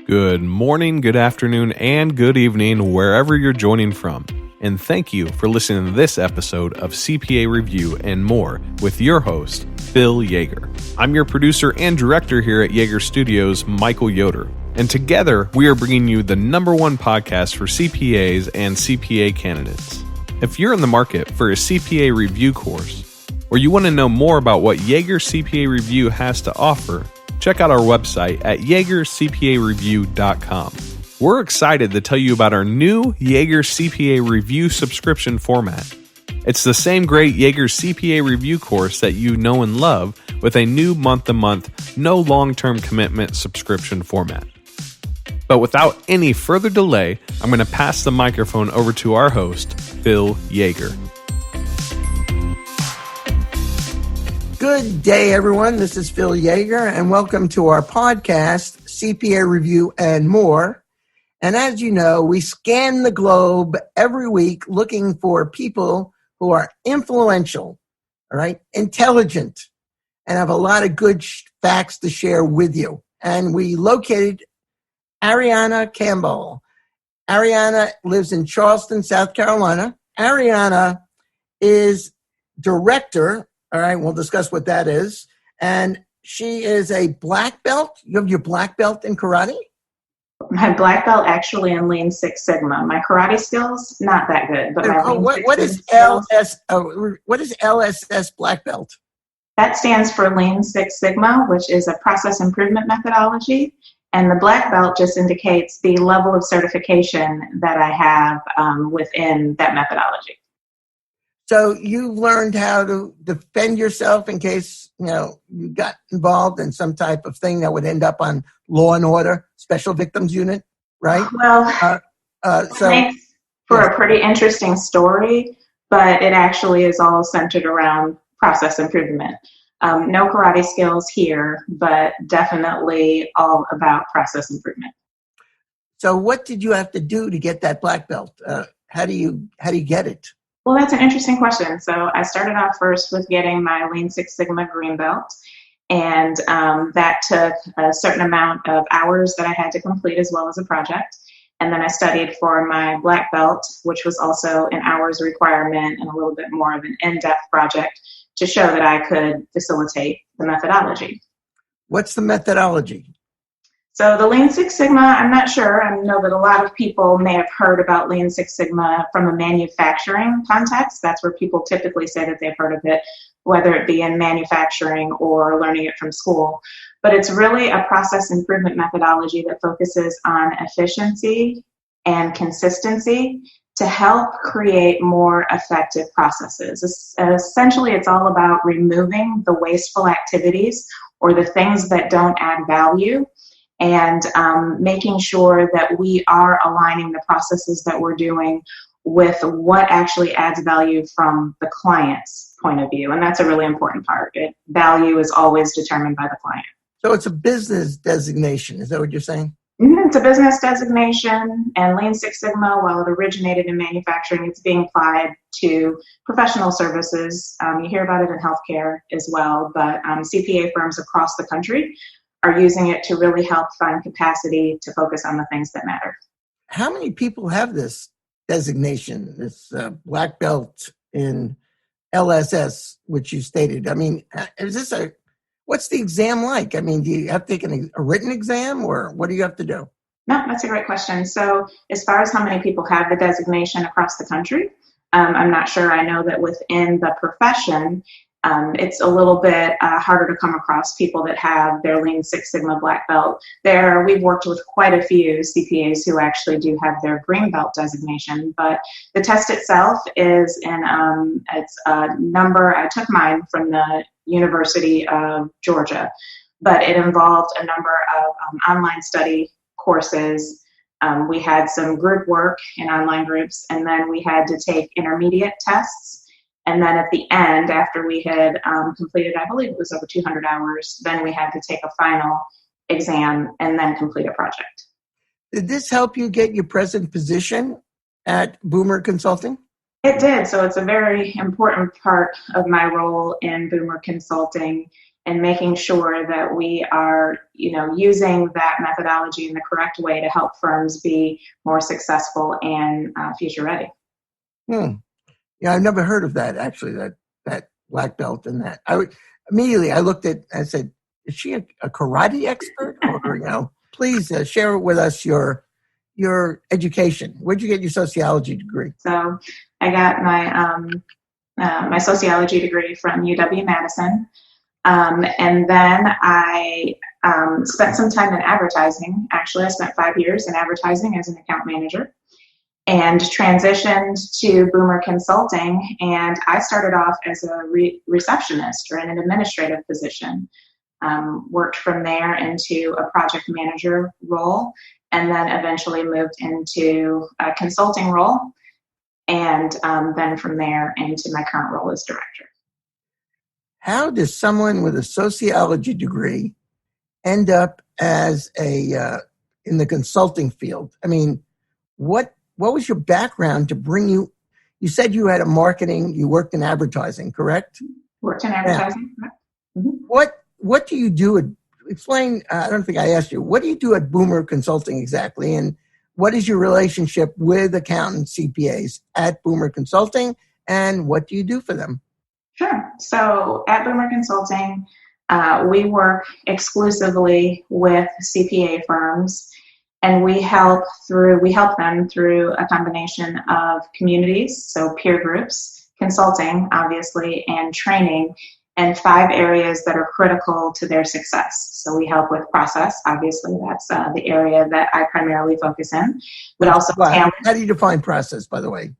Good morning, good afternoon, and good evening, wherever you're joining from. And thank you for listening to this episode of CPA Review and More with your host, Phil Yaeger. I'm your producer and director here at Yaeger Studios, Michael Yoder. And together, we are bringing you the number one podcast for CPAs and CPA candidates. If you're in the market for a CPA review course, or you want to know more about what Yaeger CPA Review has to offer, check out our website at yaegercpareview.com. We're excited to tell you about our new Yaeger CPA Review subscription format. It's the same great Yaeger CPA Review course that you know and love with a new month-to-month, no long-term commitment subscription format. But without any further delay, I'm going to pass the microphone over to our host, Phil Yaeger. Good day, everyone. This is Phil Yaeger, and welcome to our podcast, CPA Review and More. And as you know, we scan the globe every week looking for people who are influential, all right, intelligent, and have a lot of good facts to share with you. And we located Arianna Campbell. Arianna lives in Charleston, South Carolina. Arianna is director. All right, we'll discuss what that is. And she is a black belt. You have your black belt in karate? My black belt actually in Lean Six Sigma. My karate skills, not that good. But my what is LSS black belt? That stands for Lean Six Sigma, which is a process improvement methodology. And the black belt just indicates the level of certification that I have within that methodology. So you learned how to defend yourself in case, you got involved in some type of thing that would end up on Law and Order, Special Victims Unit, right? Well, thanks for a pretty interesting story, but it actually is all centered around process improvement. No karate skills here, but definitely all about process improvement. So what did you have to do to get that black belt? How do you get it? Well, that's an interesting question. So I started off first with getting my Lean Six Sigma green belt, and that took a certain amount of hours that I had to complete as well as a project. And then I studied for my black belt, which was also an hours requirement and a little bit more of an in-depth project to show that I could facilitate the methodology. What's the methodology? So the Lean Six Sigma, I'm not sure. I know that a lot of people may have heard about Lean Six Sigma from a manufacturing context. That's where people typically say that they've heard of it, whether it be in manufacturing or learning it from school. But it's really a process improvement methodology that focuses on efficiency and consistency to help create more effective processes. Essentially, it's all about removing the wasteful activities or the things that don't add value, and making sure that we are aligning the processes that we're doing with what actually adds value from the client's point of view. And that's a really important part. Value is always determined by the client. So it's a business designation. Is that what you're saying? It's a business designation, and Lean Six Sigma, while it originated in manufacturing, it's being applied to professional services. You hear about it in healthcare as well, but CPA firms across the country are using it to really help find capacity to focus on the things that matter. How many people have this designation, this black belt in LSS, which you stated? I mean, what's the exam like? I mean, do you have to take a written exam, or what do you have to do? No, that's a great question. So as far as how many people have the designation across the country, I'm not sure. I know that within the profession, it's a little bit harder to come across people that have their Lean Six Sigma black belt. We've worked with quite a few CPAs who actually do have their green belt designation, but the test itself is it's a number. I took mine from the University of Georgia, but it involved a number of online study courses. We had some group work in online groups, and then we had to take intermediate tests. And then at the end, after we had completed, I believe it was over 200 hours, then we had to take a final exam and then complete a project. Did this help you get your present position at Boomer Consulting? It did. So it's a very important part of my role in Boomer Consulting and making sure that we are, using that methodology in the correct way to help firms be more successful and future ready. Yeah, I've never heard of that, actually, that black belt and that. I looked at and said, is she a karate expert? Or, please share with us your education. Where'd you get your sociology degree? So I got my sociology degree from UW-Madison. And then I spent some time in advertising. Actually, I spent 5 years in advertising as an account manager and transitioned to Boomer Consulting. And I started off as a receptionist or in an administrative position. Worked from there into a project manager role, and then eventually moved into a consulting role. And then from there into my current role as director. How does someone with a sociology degree end up as in the consulting field? I mean, what was your background to bring you? You said you had you worked in advertising, correct? Worked in advertising. Yeah. Mm-hmm. What do you do? Explain. I don't think I asked you. What do you do at Boomer Consulting exactly? And what is your relationship with accountants, CPAs at Boomer Consulting? And what do you do for them? Sure. So at Boomer Consulting, we work exclusively with CPA firms, and we help them through a combination of communities, so peer groups, consulting, obviously, and training, and 5 areas that are critical to their success. So we help with process, obviously, that's the area that I primarily focus in, but also talent. How do you define process, by the way?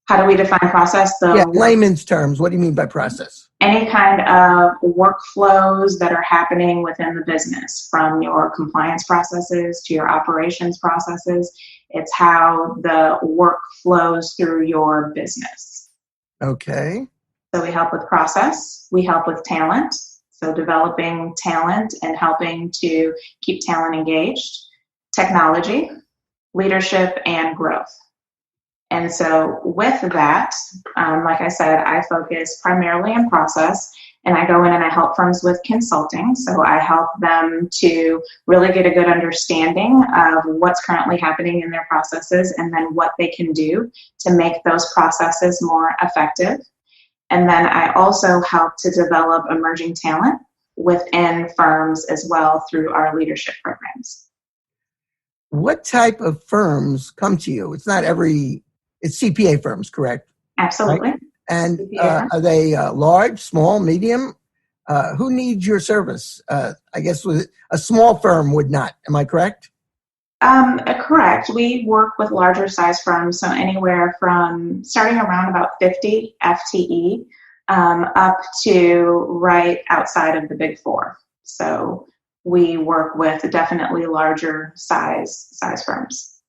How do we define process? Layman's terms. What do you mean by process? Any kind of workflows that are happening within the business, from your compliance processes to your operations processes. It's how the work flows through your business. Okay. So we help with process. We help with talent. So developing talent and helping to keep talent engaged. Technology, leadership, and growth. And so with that, like I said, I focus primarily on process, and I go in and I help firms with consulting. So I help them to really get a good understanding of what's currently happening in their processes and then what they can do to make those processes more effective. And then I also help to develop emerging talent within firms as well through our leadership programs. What type of firms come to you? It's CPA firms, correct? Absolutely. Right? And are they large, small, medium? Who needs your service? I guess a small firm would not. Am I correct? Correct. We work with larger size firms, so anywhere from starting around about 50 FTE up to right outside of the Big Four. So we work with definitely larger size firms.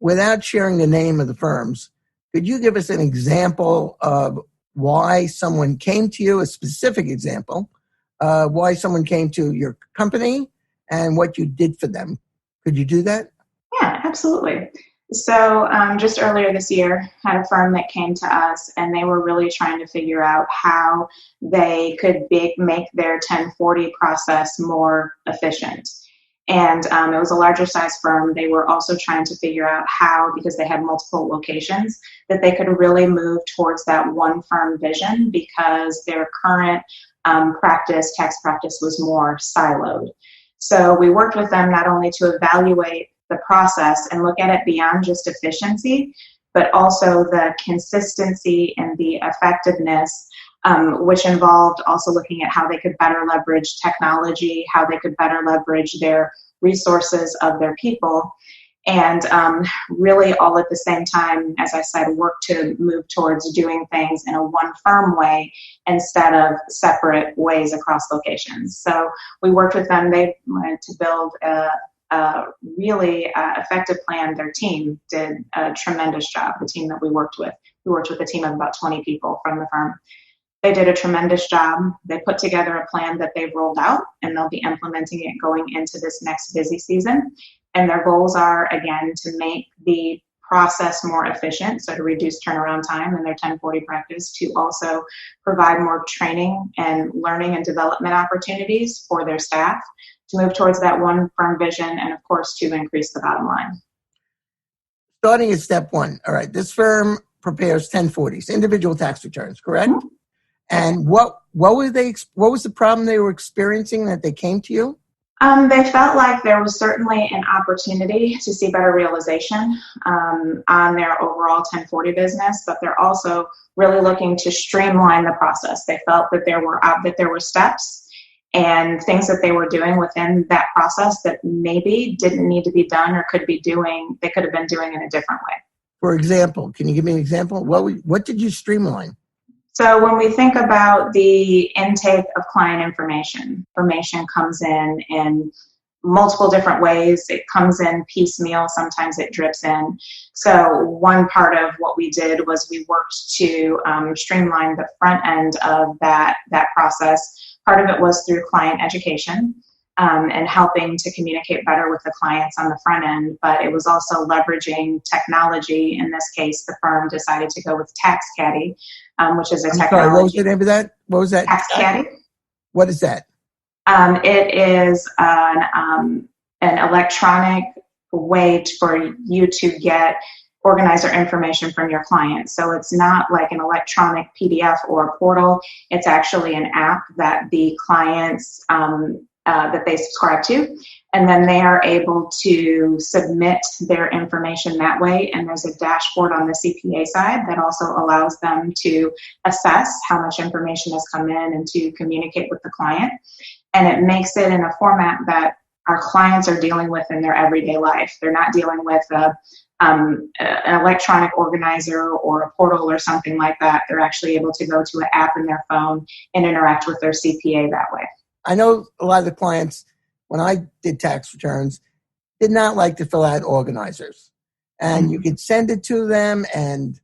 Without sharing the name of the firms, could you give us an example of why someone came to you, a specific example, why someone came to your company and what you did for them? Could you do that? Yeah, absolutely. So just earlier this year, had a firm that came to us, and they were really trying to figure out how they could make their 1040 process more efficient. And it was a larger size firm. They were also trying to figure out how, because they had multiple locations, that they could really move towards that one firm vision, because their current tax practice was more siloed. So we worked with them not only to evaluate the process and look at it beyond just efficiency, but also the consistency and the effectiveness, which involved also looking at how they could better leverage technology, how they could better leverage their resources of their people, and really all at the same time, as I said, work to move towards doing things in a one firm way instead of separate ways across locations. So we worked with them. They wanted to build a really effective plan. Their team did a tremendous job, the team that we worked with. We worked with a team of about 20 people from the firm. They did a tremendous job. They put together a plan that they've rolled out, and they'll be implementing it going into this next busy season. And their goals are, again, to make the process more efficient, so to reduce turnaround time in their 1040 practice, to also provide more training and learning and development opportunities for their staff, to move towards that one firm vision, and of course to increase the bottom line. Starting at step one, all right, this firm prepares 1040s, individual tax returns, correct? Mm-hmm. And what was the problem they were experiencing that they came to you? They felt like there was certainly an opportunity to see better realization on their overall 1040 business, but they're also really looking to streamline the process. They felt that there were steps and things that they were doing within that process that maybe didn't need to be done or they could have been doing in a different way. For example, can you give me an example? What did you streamline? So when we think about the intake of client information comes in multiple different ways. It comes in piecemeal. Sometimes it drips in. So one part of what we did was we worked to streamline the front end of that process. Part of it was through client education and helping to communicate better with the clients on the front end. But it was also leveraging technology. In this case, the firm decided to go with TaxCaddy, which is a technology. Sorry, what was the name of that? What was that? TaxCaddy. What is that? It is an electronic way for you to organize your information from your clients. So it's not like an electronic PDF or a portal. It's actually an app that the clients that they subscribe to, and then they are able to submit their information that way. And there's a dashboard on the CPA side that also allows them to assess how much information has come in and to communicate with the client. And it makes it in a format that our clients are dealing with in their everyday life. They're not dealing with an electronic organizer or a portal or something like that. They're actually able to go to an app in their phone and interact with their CPA that way. I know a lot of the clients, when I did tax returns, did not like to fill out organizers. And you could send it to them, and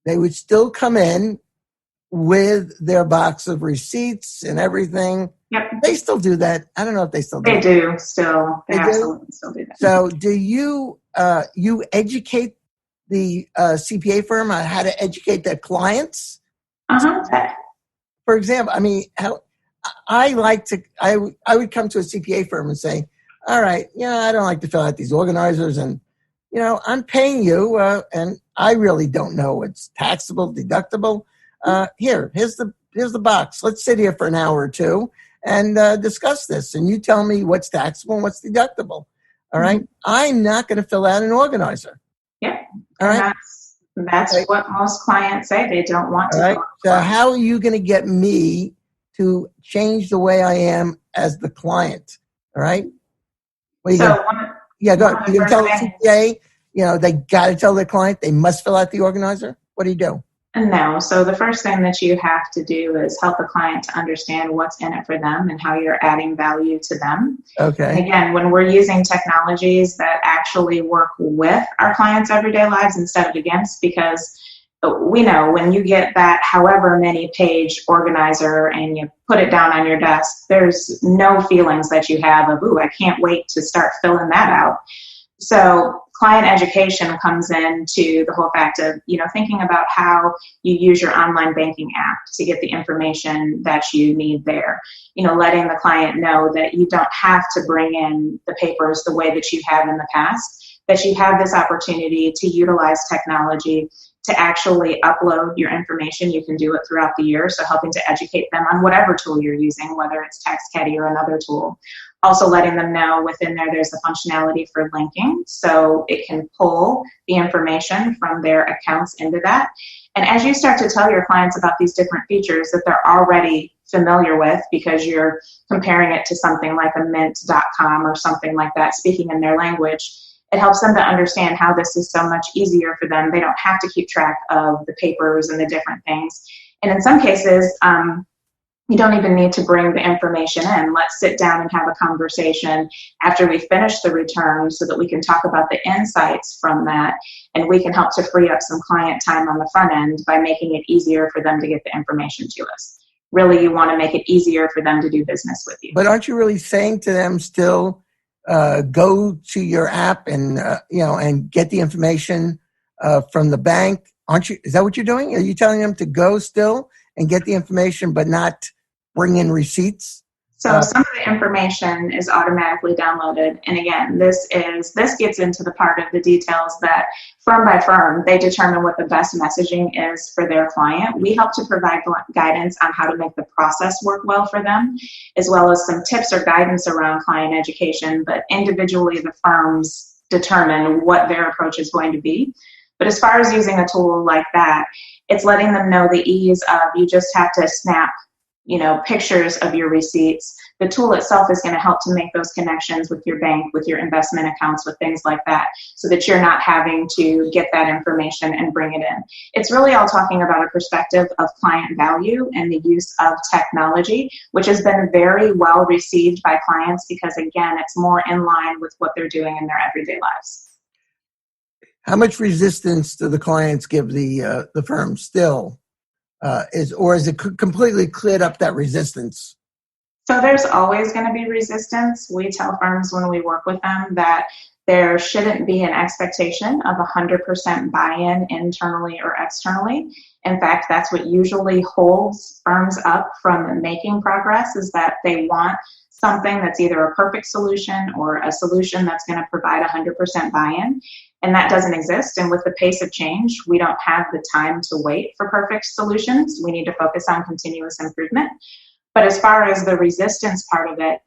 they would still come in with their box of receipts and everything. Yep. They still do that. I don't know if they still do that. They do still. They absolutely still do that. So do you educate the CPA firm on how to educate their clients? Uh-huh. For example, I mean, I would come to a CPA firm and say, all right, I don't like to fill out these organizers, and, I'm paying you, and I really don't know what's taxable, deductible. Here's the box. Let's sit here for an hour or two and discuss this, and you tell me what's taxable and what's deductible. All right? I'm not going to fill out an organizer. Yeah. All right? That's right. What most clients say. They don't want to. All right. So how are you going to get me to change the way I am as the client? All right. Go ahead. You can tell the CPA, they got to tell their client they must fill out the organizer. What do you do? No. So the first thing that you have to do is help the client to understand what's in it for them and how you're adding value to them. Okay. And again, when we're using technologies that actually work with our clients' everyday lives instead of against, because we know when you get that however many page organizer and you put it down on your desk, there's no feelings that you have of, I can't wait to start filling that out. So client education comes into the whole fact of, thinking about how you use your online banking app to get the information that you need there. Letting the client know that you don't have to bring in the papers the way that you have in the past, that you have this opportunity to utilize technology to actually upload your information. You can do it throughout the year. So helping to educate them on whatever tool you're using, whether it's TaxCaddy or another tool. Also letting them know within there's the functionality for linking. So it can pull the information from their accounts into that. And as you start to tell your clients about these different features that they're already familiar with, because you're comparing it to something like a mint.com or something like that, speaking in their language, it helps them to understand how this is so much easier for them. They don't have to keep track of the papers and the different things. And in some cases, you don't even need to bring the information in. Let's sit down and have a conversation after we finish the return so that we can talk about the insights from that, and we can help to free up some client time on the front end by making it easier for them to get the information to us. Really, you want to make it easier for them to do business with you. But aren't you really saying to them still, go to your app and and get the information from the bank? Aren't you? Is that what you're doing? Are you telling them to go still and get the information, but not bring in receipts? So some of the information is automatically downloaded. And again, this gets into the part of the details that firm by firm, they determine what the best messaging is for their client. We help to provide guidance on how to make the process work well for them, as well as some tips or guidance around client education. But individually, the firms determine what their approach is going to be. But as far as using a tool like that, it's letting them know the ease of you just have to snap pictures of your receipts. The tool itself is going to help to make those connections with your bank, with your investment accounts, with things like that, so that you're not having to get that information and bring it in. It's really all talking about a perspective of client value and the use of technology, which has been very well received by clients because, again, it's more in line with what they're doing in their everyday lives. How much resistance do the clients give the firm still? Is it completely cleared up that resistance? So there's always going to be resistance. We tell firms when we work with them that there shouldn't be an expectation of 100% buy-in internally or externally. In fact, that's what usually holds firms up from making progress, is that they want something that's either a perfect solution or a solution that's going to provide 100% buy-in. And that doesn't exist. And with the pace of change, we don't have the time to wait for perfect solutions. We need to focus on continuous improvement. But as far as the resistance part of it,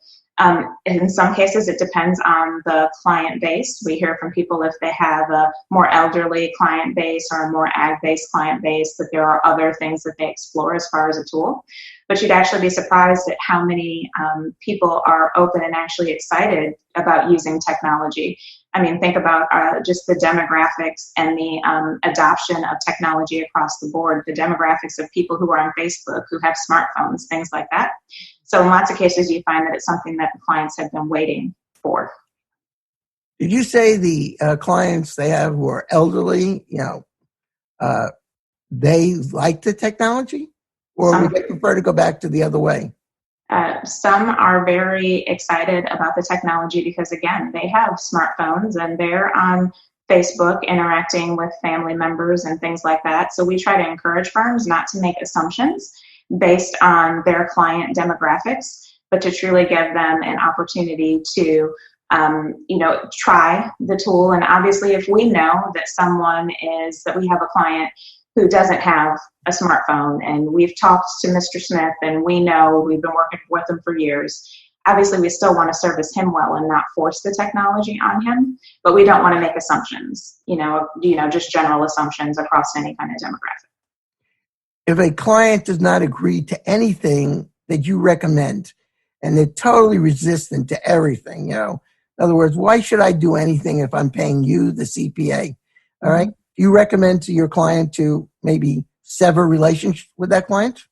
in some cases, it depends on the client base. We hear from people if they have a more elderly client base or a more ag-based client base, that there are other things that they explore as far as a tool. But you'd actually be surprised at how many people are open and actually excited about using technology. I mean, think about just the demographics and the adoption of technology across the board, the demographics of people who are on Facebook, who have smartphones, things like that. So in lots of cases, you find that it's something that the clients have been waiting for. Did you say the clients they have who are elderly, they like the technology? Or would they prefer to go back to the other way? Some are very excited about the technology because, again, they have smartphones and they're on Facebook interacting with family members and things like that. So we try to encourage firms not to make assumptions based on their client demographics, but to truly give them an opportunity to try the tool. And obviously, if we know that we have a client who doesn't have a smartphone and we've talked to Mr. Smith and we know we've been working with him for years, obviously we still want to service him well and not force the technology on him, but we don't want to make assumptions, just general assumptions across any kind of demographic. If a client does not agree to anything that you recommend and they're totally resistant to everything, in other words, why should I do anything if I'm paying you, the CPA? All right. Do you recommend to your client to maybe sever relationship with that client?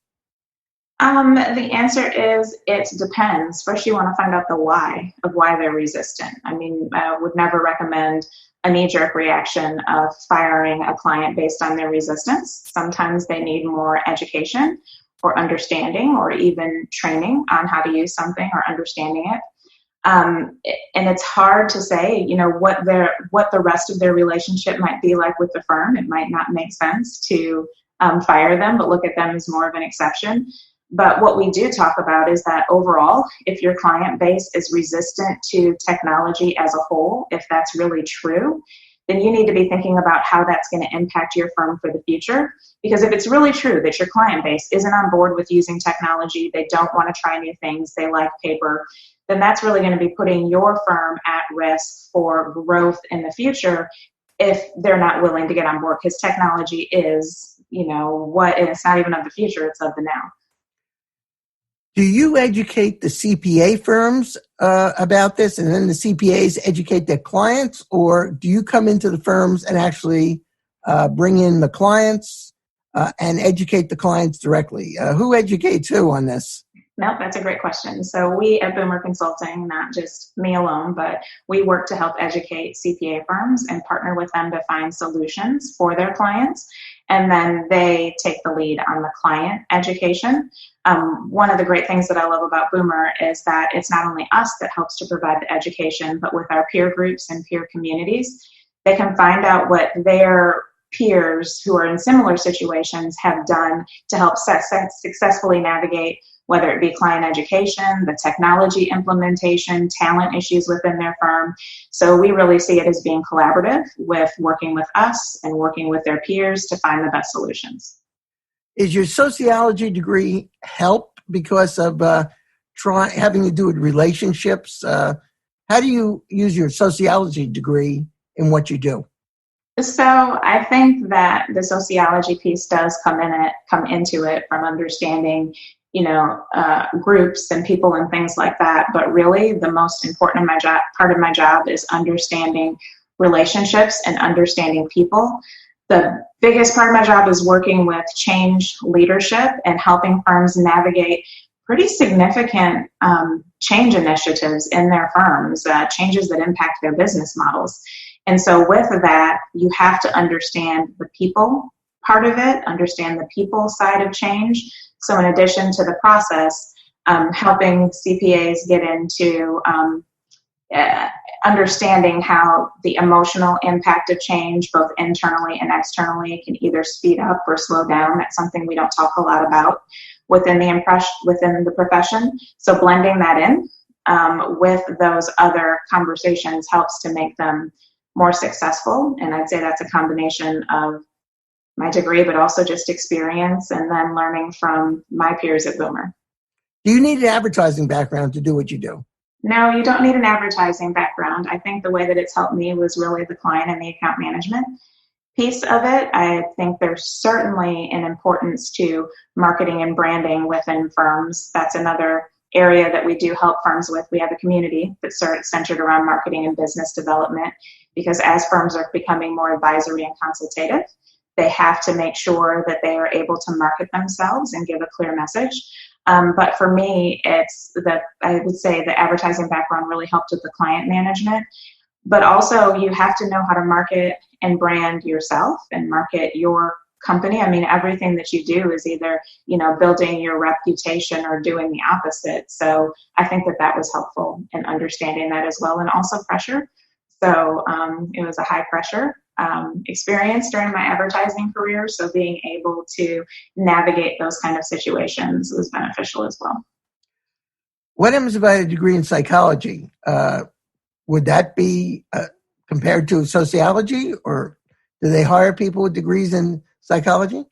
The answer is it depends. First, you want to find out the why of why they're resistant. I mean, I would never recommend a knee-jerk reaction of firing a client based on their resistance. Sometimes they need more education or understanding or even training on how to use something or understanding it. And it's hard to say, what the rest of their relationship might be like with the firm. It might not make sense to fire them, but look at them as more of an exception. But what we do talk about is that overall, if your client base is resistant to technology as a whole, if that's really true, then you need to be thinking about how that's going to impact your firm for the future. Because if it's really true that your client base isn't on board with using technology, they don't want to try new things, they like paper, then that's really going to be putting your firm at risk for growth in the future if they're not willing to get on board, because technology is, it's not even of the future, it's of the now. Do you educate the CPA firms about this, and then the CPAs educate their clients, or do you come into the firms and actually bring in the clients and educate the clients directly? Who educates who on this? No, that's a great question. So we at Boomer Consulting, not just me alone, but we work to help educate CPA firms and partner with them to find solutions for their clients. And then they take the lead on the client education. One of the great things that I love about Boomer is that it's not only us that helps to provide the education, but with our peer groups and peer communities, they can find out what their peers who are in similar situations have done to help successfully navigate, whether it be client education, the technology implementation, talent issues within their firm. So we really see it as being collaborative with working with us and working with their peers to find the best solutions. Is your sociology degree help because of having to do with relationships? How do you use your sociology degree in what you do? So I think that the sociology piece does come into it from understanding, groups and people and things like that. But really, the most important part of my job is understanding relationships and understanding people. The biggest part of my job is working with change leadership and helping firms navigate pretty significant change initiatives in their firms, changes that impact their business models. And so with that, you have to understand the people part of it, understand the people side of change. So in addition to the process, helping CPAs get into understanding how the emotional impact of change, both internally and externally, can either speed up or slow down. That's something we don't talk a lot about within the profession. So blending that in with those other conversations helps to make them more successful. And I'd say that's a combination of my degree, but also just experience and then learning from my peers at Boomer. Do you need an advertising background to do what you do? No, you don't need an advertising background. I think the way that it's helped me was really the client and the account management piece of it. I think there's certainly an importance to marketing and branding within firms. That's another area that we do help firms with. We have a community that's centered around marketing and business development, because as firms are becoming more advisory and consultative, they have to make sure that they are able to market themselves and give a clear message. But for me, I would say the advertising background really helped with the client management. But also you have to know how to market and brand yourself and market your company. I mean, everything that you do is either, building your reputation or doing the opposite. So I think that was helpful in understanding that as well. And also pressure. So it was a high pressure experience during my advertising career. So being able to navigate those kind of situations was beneficial as well. What happens if I had a degree in psychology? Would that be compared to sociology, or do they hire people with degrees in psychology?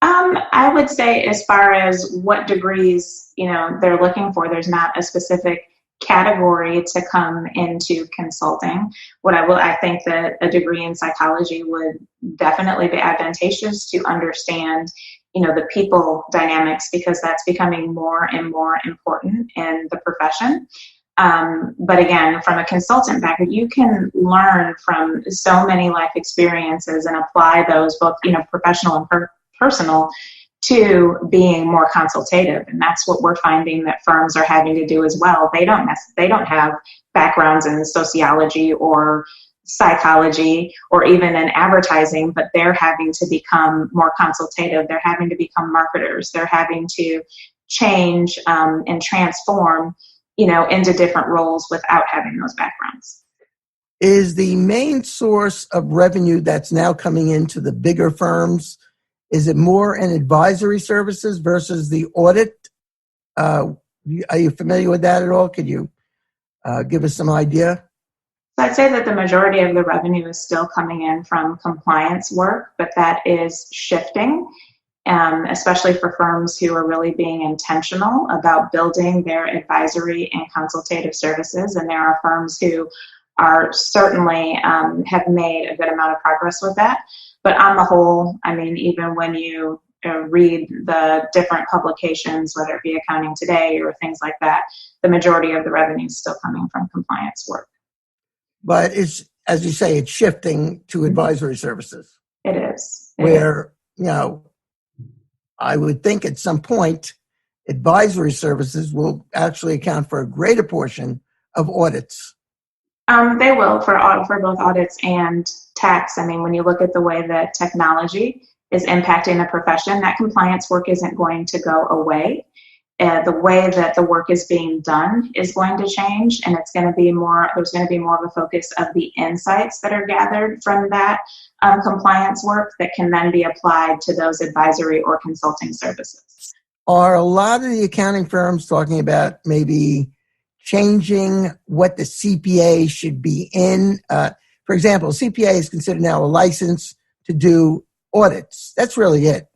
I would say as far as what degrees, they're looking for, there's not a specific category to come into consulting. I think that a degree in psychology would definitely be advantageous to understand, the people dynamics, because that's becoming more and more important in the profession. But again, from a consultant background, you can learn from so many life experiences and apply those both, professional and personal, to being more consultative. And that's what we're finding that firms are having to do as well. They don't have backgrounds in sociology or psychology or even in advertising, but they're having to become more consultative. They're having to become marketers. They're having to change and transform, into different roles without having those backgrounds. Is the main source of revenue that's now coming into the bigger firms, is it more in advisory services versus the audit? Are you familiar with that at all? Could you give us some idea? So I'd say that the majority of the revenue is still coming in from compliance work, but that is shifting, especially for firms who are really being intentional about building their advisory and consultative services. And there are firms who are certainly have made a good amount of progress with that. But on the whole, I mean, even when you read the different publications, whether it be Accounting Today or things like that, the majority of the revenue is still coming from compliance work. But it's, as you say, it's shifting to advisory services. It is. Where, I would think at some point advisory services will actually account for a greater portion of audits. They will for both audits and tax. I mean, when you look at the way that technology is impacting the profession, that compliance work isn't going to go away. The way that the work is being done is going to change, and it's going to be more. There's going to be more of a focus of the insights that are gathered from that compliance work that can then be applied to those advisory or consulting services. Are a lot of the accounting firms talking about maybe changing what the CPA should be in? For example, CPA is considered now a license to do audits. That's really it.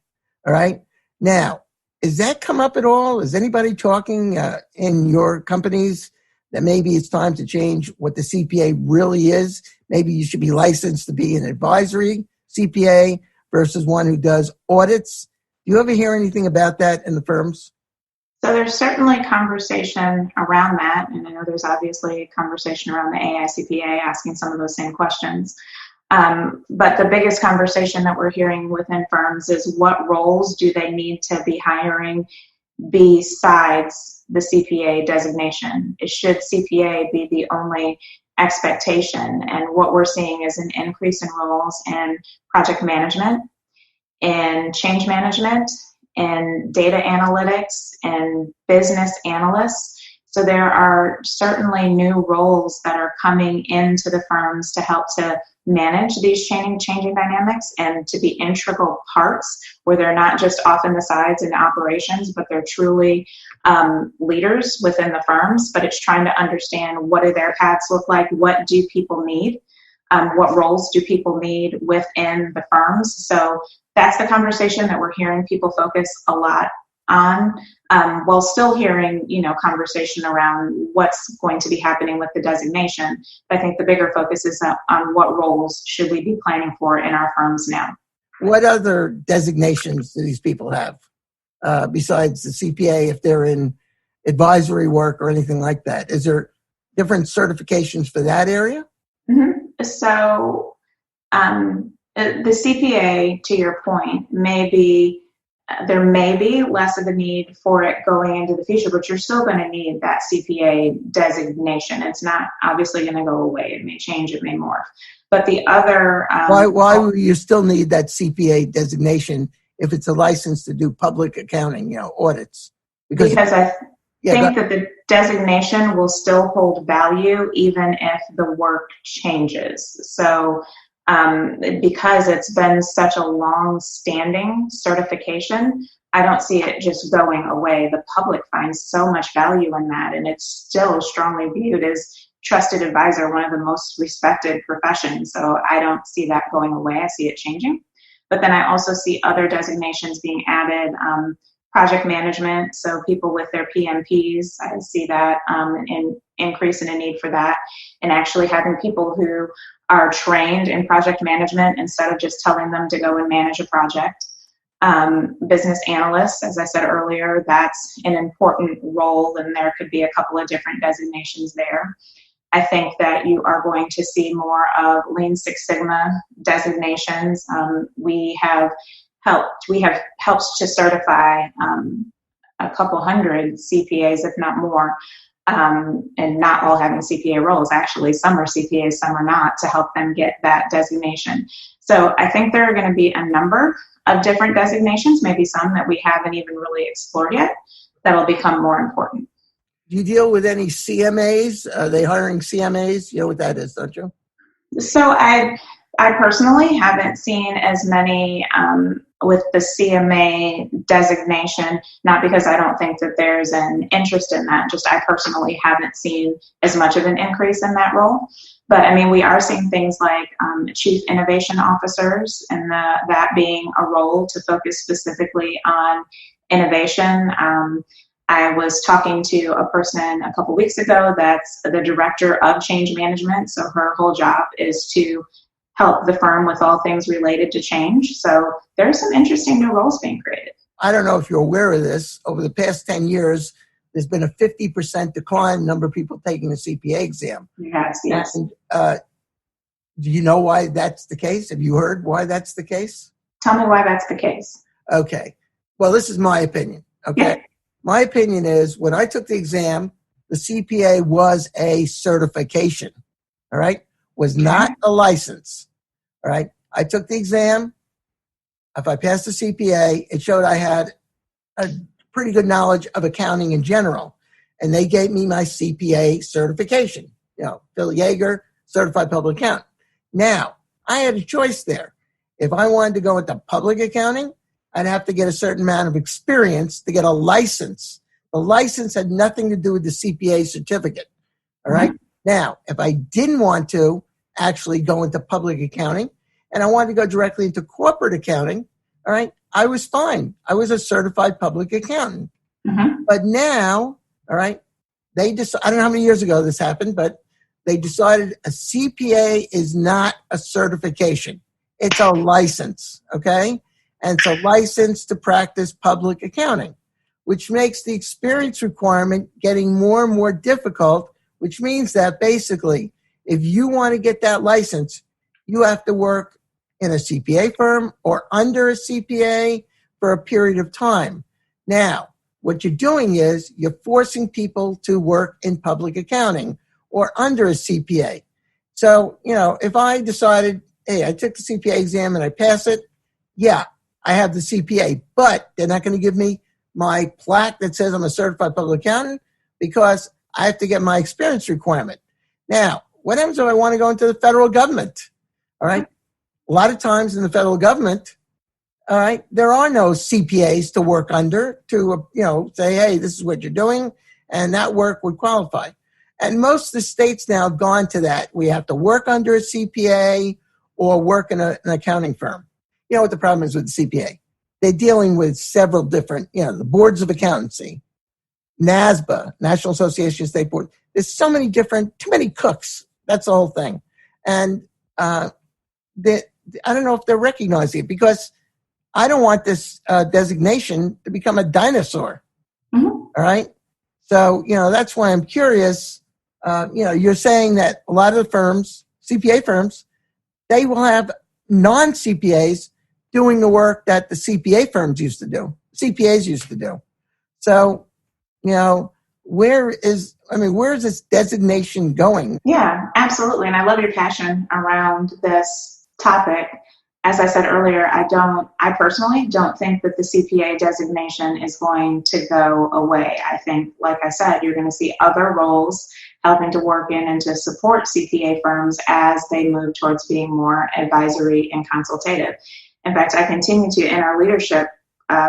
All right. Now, has that come up at all? Is anybody talking in your companies that maybe it's time to change what the CPA really is? Maybe you should be licensed to be an advisory CPA versus one who does audits. Do you ever hear anything about that in the firms? So there's certainly conversation around that, and I know there's obviously conversation around the AICPA asking some of those same questions. But the biggest conversation that we're hearing within firms is what roles do they need to be hiring besides the CPA designation? Should CPA be the only expectation? And what we're seeing is an increase in roles in project management, in change management, and data analytics and business analysts. So there are certainly new roles that are coming into the firms to help to manage these changing dynamics and to be integral parts where they're not just off in the sides in operations, but they're truly leaders within the firms. But it's trying to understand what do their paths look like, what do people need, what roles do people need within the firms. So that's the conversation that we're hearing people focus a lot on, while still hearing, conversation around what's going to be happening with the designation. I think the bigger focus is on what roles should we be planning for in our firms now. What other designations do these people have besides the CPA if they're in advisory work or anything like that? Is there different certifications for that area? Mm-hmm. So the CPA, to your point, there may be less of a need for it going into the future, but you're still going to need that CPA designation. It's not obviously going to go away. It may change, it may morph. But the other... Why will you still need that CPA designation if it's a license to do public accounting, audits? Because I think that the designation will still hold value even if the work changes. So because it's been such a long-standing certification, I don't see it just going away. The public finds so much value in that, and it's still strongly viewed as trusted advisor, one of the most respected professions. So I don't see that going away. I see it changing. But then I also see other designations being added, project management, so people with their PMPs, I see that an increase in a need for that, and actually having people who are trained in project management instead of just telling them to go and manage a project. Business analysts, as I said earlier, that's an important role, and there could be a couple of different designations there. I think that you are going to see more of Lean Six Sigma designations. We have helped to certify a couple hundred CPAs, if not more, and not all having CPA roles. Actually, some are CPAs, some are not, to help them get that designation. So I think there are going to be a number of different designations, maybe some that we haven't even really explored yet, that'll become more important. Do you deal with any CMAs? Are they hiring CMAs? You know what that is, don't you? So I personally haven't seen as many with the CMA designation, not because I don't think that there's an interest in that, just I personally haven't seen as much of an increase in that role. But I mean, we are seeing things like chief innovation officers, and that being a role to focus specifically on innovation. I was talking to a person a couple weeks ago that's the director of change management. So her whole job is to help the firm with all things related to change. So there are some interesting new roles being created. I don't know if you're aware of this. Over the past 10 years, there's been a 50% decline in the number of people taking the CPA exam. Yes. And, do you know why that's the case? Have you heard why that's the case? Tell me why that's the case. Okay. Well, this is my opinion. Okay. My opinion is when I took the exam, the CPA was a certification, all right? Was not a license, all right? I took the exam. If I passed the CPA, it showed I had a pretty good knowledge of accounting in general. And they gave me my CPA certification. Phil Yaeger, Certified Public Accountant. Now, I had a choice there. If I wanted to go into public accounting, I'd have to get a certain amount of experience to get a license. The license had nothing to do with the CPA certificate. All right. Now, if I didn't want to actually go into public accounting and I wanted to go directly into corporate accounting, all right, I was fine. I was a certified public accountant. But now, all right, I don't know how many years ago this happened, but they decided a CPA is not a certification. It's a license, okay? And it's a license to practice public accounting, which makes the experience requirement getting more and more difficult, which means that basically, if you want to get that license, you have to work in a CPA firm or under a CPA for a period of time. Now, what you're doing is you're forcing people to work in public accounting or under a CPA. So, if I decided, hey, I took the CPA exam and I pass it, yeah, I have the CPA, but they're not going to give me my plaque that says I'm a certified public accountant because I have to get my experience requirement. Now, what happens if I want to go into the federal government? All right. A lot of times in the federal government, all right, there are no CPAs to work under to, say, hey, this is what you're doing, and that work would qualify. And most of the states now have gone to that. We have to work under a CPA or work in an accounting firm. You know what the problem is with the CPA? They're dealing with several different, the boards of accountancy, NASBA, National Association of State Boards. There's so many different, too many cooks. That's the whole thing. And I don't know if they're recognizing it because I don't want this designation to become a dinosaur. All right. So, that's why I'm curious. You're saying that a lot of the firms, CPA firms, they will have non-CPAs doing the work that the CPAs used to do. So, where is this designation going? Yeah, absolutely. And I love your passion around this topic. As I said earlier, I personally don't think that the CPA designation is going to go away. I think, like I said, you're going to see other roles helping to work in and to support CPA firms as they move towards being more advisory and consultative. In fact, I continue to, in our leadership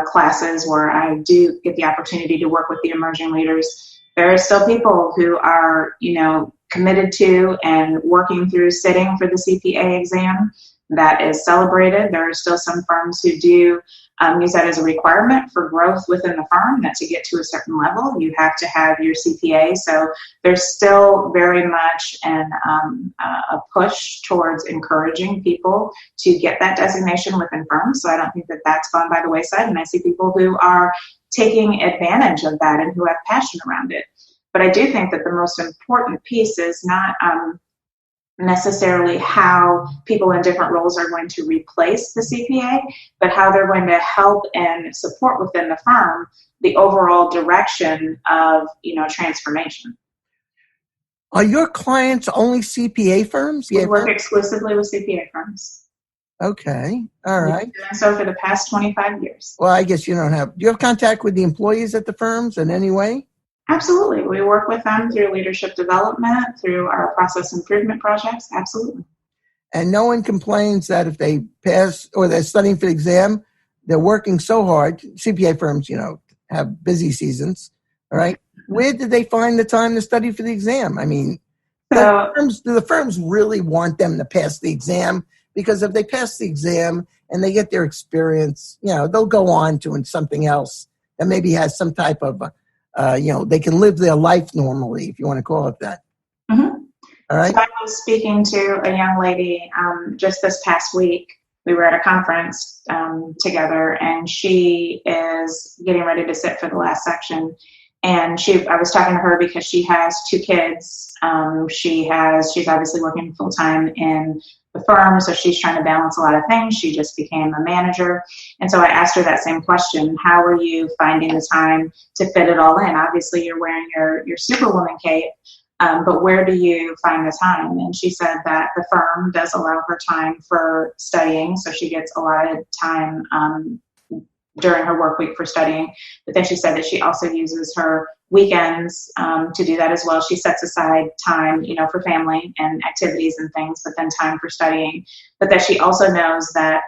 classes where I do get the opportunity to work with the emerging leaders, there are still people who are, committed to and working through sitting for the CPA exam. That is celebrated. There are still some firms who do use that as a requirement for growth within the firm, that to get to a certain level, you have to have your CPA. So there's still very much a push towards encouraging people to get that designation within firms. So I don't think that that's gone by the wayside. And I see people who are taking advantage of that and who have passion around it. But I do think that the most important piece is not necessarily how people in different roles are going to replace the CPA, but how they're going to help and support within the firm the overall direction of, transformation. Are your clients only CPA firms? We work exclusively with CPA firms. Okay. All right. We've been doing so for the past 25 years. Well, I guess do you have contact with the employees at the firms in any way? Absolutely. We work with them through leadership development, through our process improvement projects. Absolutely. And no one complains that if they pass or they're studying for the exam, they're working so hard. CPA firms, have busy seasons. All right. Where did they find the time to study for the exam? I mean, do the firms really want them to pass the exam? Because if they pass the exam and they get their experience, they'll go on to something else that maybe has some type of they can live their life normally, if you want to call it that. All right. So I was speaking to a young lady just this past week. We were at a conference together, and she is getting ready to sit for the last section. And I was talking to her because she has 2 kids. She's obviously working full time in the firm, so she's trying to balance a lot of things. She just became a manager. And so I asked her that same question: how are you finding the time to fit it all in? Obviously, you're wearing your Superwoman cape, but where do you find the time? And she said that the firm does allow her time for studying, so she gets a lot of time during her work week for studying. But then she said that she also uses her weekends to do that as well. She sets aside time, for family and activities and things, but then time for studying. But that she also knows that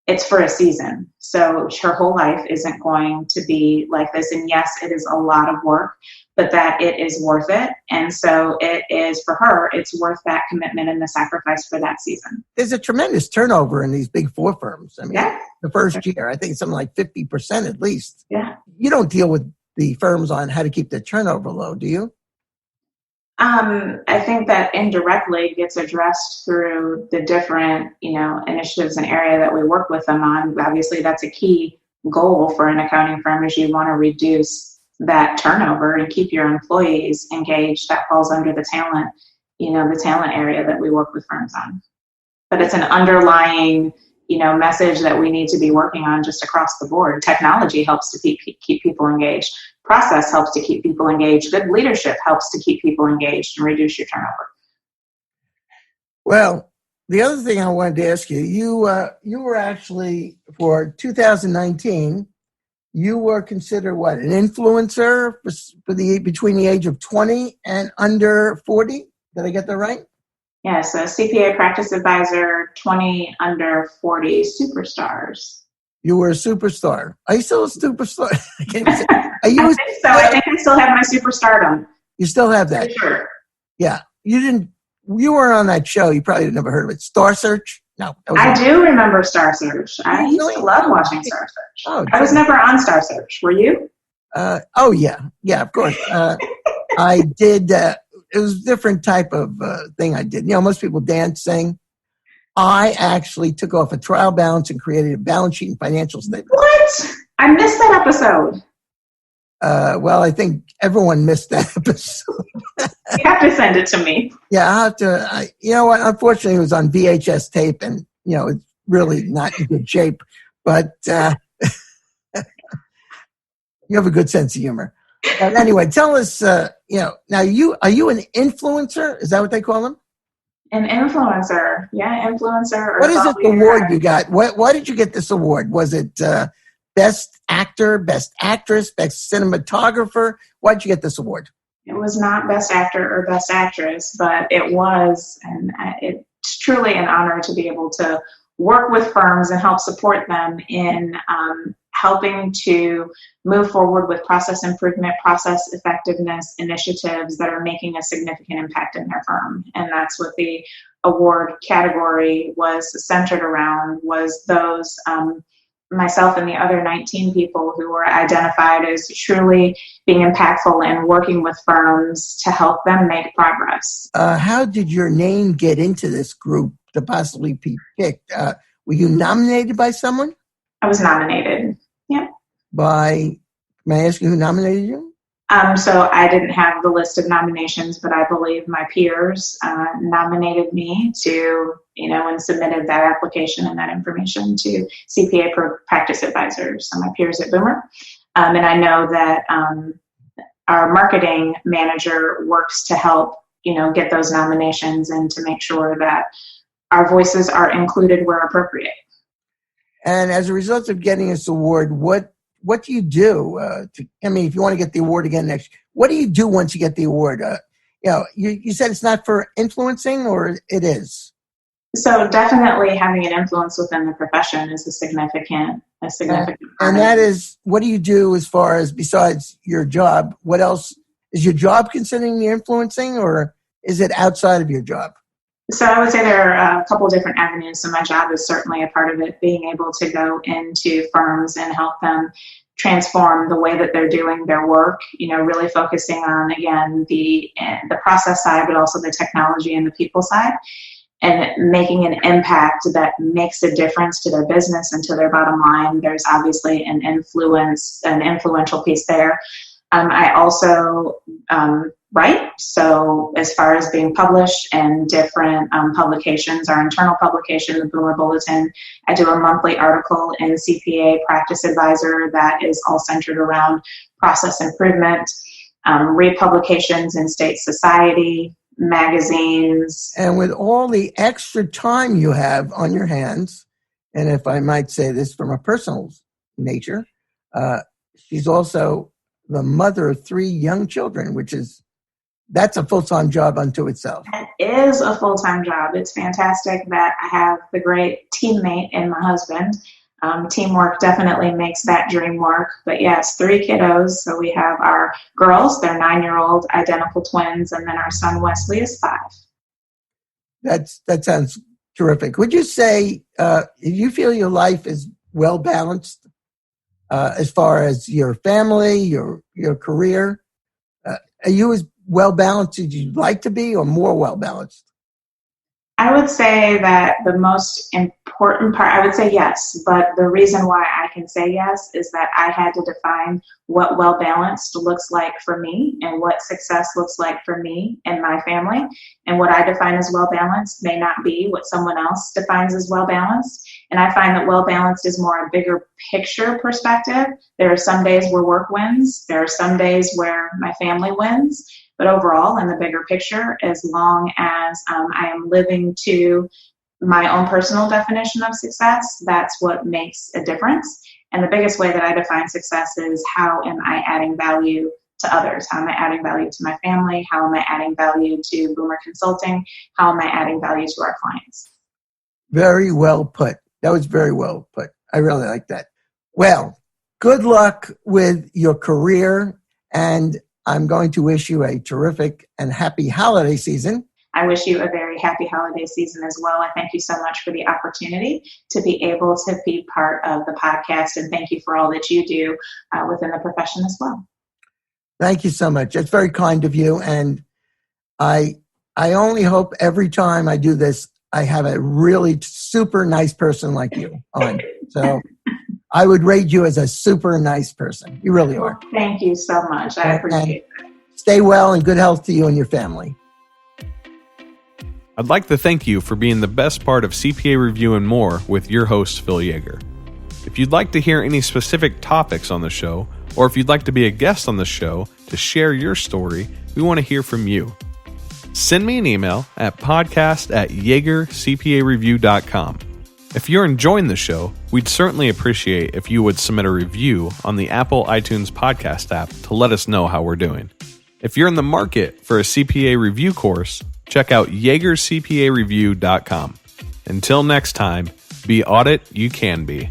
it's for a season. So her whole life isn't going to be like this. And yes, it is a lot of work, but that it is worth it. And so it is, for her, it's worth that commitment and the sacrifice for that season. There's a tremendous turnover in these big four firms. I mean, yeah. The first year, I think it's something like 50% at least. Yeah. You don't deal with the firms on how to keep the turnover low, do you? I think that indirectly gets addressed through the different, initiatives and area that we work with them on. Obviously, that's a key goal for an accounting firm, is you want to reduce that turnover and keep your employees engaged. That falls under the talent, the talent area that we work with firms on. But it's an underlying, message that we need to be working on just across the board. Technology helps to keep people engaged. Process helps to keep people engaged. Good leadership helps to keep people engaged and reduce your turnover. Well, the other thing I wanted to ask you, you were actually, for 2019, you were considered what, an influencer for between the age of 20 and under 40? Did I get that right? Yes, a CPA practice advisor, 20 under 40 superstars. You were a superstar. Are you still a superstar? I think so. I think I still have my superstardom. You still have that? For sure. Yeah. You weren't on that show. You probably never heard of it. Star Search? No. I do remember Star Search. I used to love watching Star Search. Oh, I was never on Star Search. Were you? Oh, yeah. Yeah, of course. I did. It was a different type of thing I did. Most people dance, sing. I actually took off a trial balance and created a balance sheet and financial statement. What? I missed that episode. Well, I think everyone missed that episode. You have to send it to me. Yeah, I'll have to. You know what? Unfortunately, it was on VHS tape, and it's really not in good shape. But you have a good sense of humor. But anyway, tell us. Now, are you an influencer? Is that what they call them? An influencer, yeah, influencer. What is it? The award you got? Why did you get this award? Was it best actor, best actress, best cinematographer? Why did you get this award? It was not best actor or best actress, but it was, and it's truly an honor to be able to work with firms and help support them in helping to move forward with process improvement, process effectiveness initiatives that are making a significant impact in their firm. And that's what the award category was centered around, was those myself and the other 19 people who were identified as truly being impactful and working with firms to help them make progress. How did your name get into this group to possibly be picked? Were you nominated by someone? I was nominated. Yeah. May I ask you who nominated you? So I didn't have the list of nominations, but I believe my peers nominated me to, and submitted that application and that information to CPA practice advisors, so my peers at Boomer. And I know that our marketing manager works to help, get those nominations and to make sure that our voices are included where appropriate. And as a result of getting this award, what do you do? If you want to get the award again next, what do you do once you get the award? You said it's not for influencing, or it is? So definitely having an influence within the profession is a significant part. And that is, what do you do as far as, besides your job, what else? Is your job considering the influencing, or is it outside of your job? So I would say there are a couple of different avenues. So my job is certainly a part of it, being able to go into firms and help them transform the way that they're doing their work, really focusing on, again, the process side, but also the technology and the people side, and making an impact that makes a difference to their business and to their bottom line. There's obviously an influential piece there. I also write. So as far as being published in different publications, our internal publication, the Boomer Bulletin, I do a monthly article in CPA Practice Advisor that is all centered around process improvement, read publications in State Society, magazines. And with all the extra time you have on your hands, and if I might say this from a personal nature, she's also the mother of 3 young children, that's a full-time job unto itself. It is a full-time job. It's fantastic that I have the great teammate in my husband. Teamwork definitely makes that dream work. But yes, 3 kiddos. So we have our girls, they're 9-year-old identical twins, and then our son Wesley is 5. That sounds terrific. Would you say you feel your life is well balanced as far as your family, your career? Are you as well balanced as you'd like to be, or more well balanced? I would say that the most important part, I would say yes, but the reason why I can say yes is that I had to define what well-balanced looks like for me and what success looks like for me and my family. And what I define as well-balanced may not be what someone else defines as well-balanced. And I find that well-balanced is more a bigger picture perspective. There are some days where work wins. There are some days where my family wins. But overall, in the bigger picture, as long as I am living to my own personal definition of success, that's what makes a difference. And the biggest way that I define success is how am I adding value to others? How am I adding value to my family? How am I adding value to Boomer Consulting? How am I adding value to our clients? Very well put. That was very well put. I really like that. Well, good luck with your career, and I'm going to wish you a terrific and happy holiday season. I wish you a very happy holiday season as well. I thank you so much for the opportunity to be able to be part of the podcast, and thank you for all that you do within the profession as well. Thank you so much. That's very kind of you, and I only hope every time I do this, I have a really super nice person like you on. So I would rate you as a super nice person. You really are. Thank you so much. I appreciate that. Stay well and good health to you and your family. I'd like to thank you for being the best part of CPA Review and More with your host, Phil Yaeger. If you'd like to hear any specific topics on the show, or if you'd like to be a guest on the show to share your story, we want to hear from you. Send me an email at podcast@yaegercpareview.com. If you're enjoying the show, we'd certainly appreciate if you would submit a review on the Apple iTunes podcast app to let us know how we're doing. If you're in the market for a CPA review course, check out yaegercpareview.com. Until next time, be audit you can be.